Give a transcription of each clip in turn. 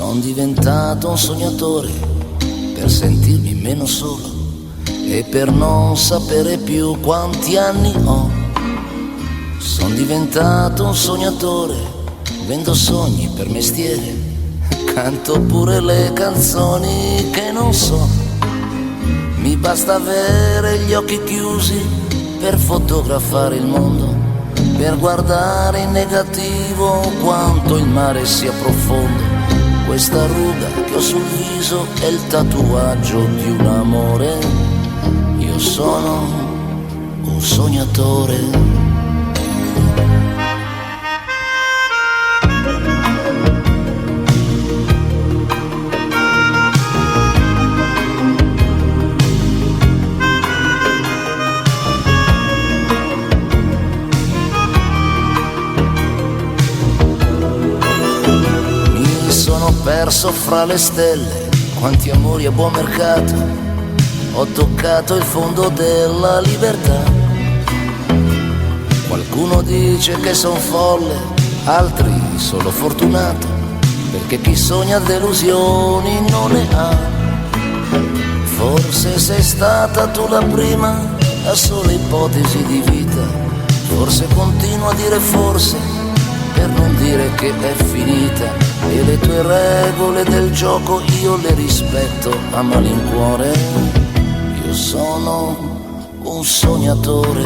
Sono diventato un sognatore per sentirmi meno solo e per non sapere più quanti anni ho. Sono diventato un sognatore, vendo sogni per mestiere, canto pure le canzoni che non so. Mi basta avere gli occhi chiusi per fotografare il mondo, per guardare in negativo quanto il mare sia profondo. Questa ruga che ho sul viso è il tatuaggio di un amore. Io sono un sognatore. Perso fra le stelle, quanti amori a buon mercato, ho toccato il fondo della libertà. Qualcuno dice che son folle, altri solo fortunato, perché chi sogna delusioni non ne ha. Forse sei stata tu la prima, la sola ipotesi di vita, forse continuo a dire forse, per non dire che è finita. E le tue regole del gioco io le rispetto a malincuore. Io sono un sognatore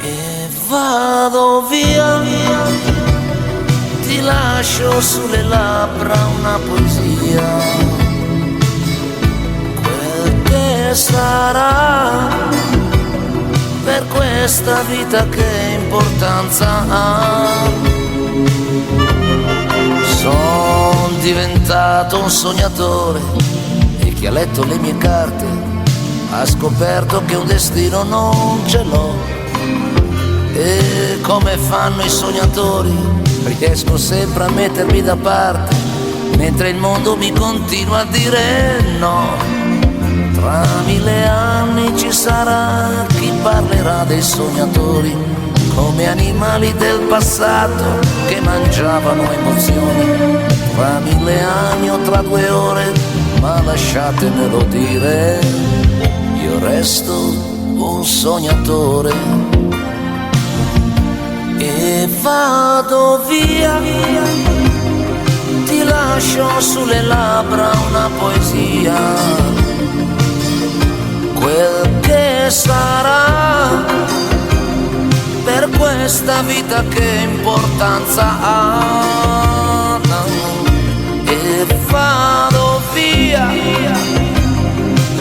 e vado via, ti lascio sulle labbra una poesia. Quel che sarà per questa vita, che importanza ha? Sono diventato un sognatore e chi ha letto le mie carte ha scoperto che un destino non ce l'ho. E come fanno i sognatori, riesco sempre a mettermi da parte, mentre il mondo mi continua a dire no. Tra 1000 anni ci sarà chi parlerà dei sognatori come animali del passato che mangiavano emozioni. Tra 1000 anni o tra 2 ore, ma lasciatemelo dire, io resto un sognatore e vado via, ti lascio sulle labbra una poesia. Quel che sarà per questa vita, che importanza ha? E vado via,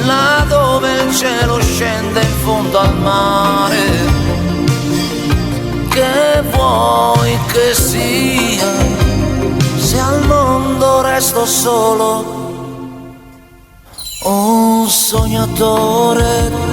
là dove il cielo scende in fondo al mare. Che vuoi che sia, se al mondo resto solo un sognatore?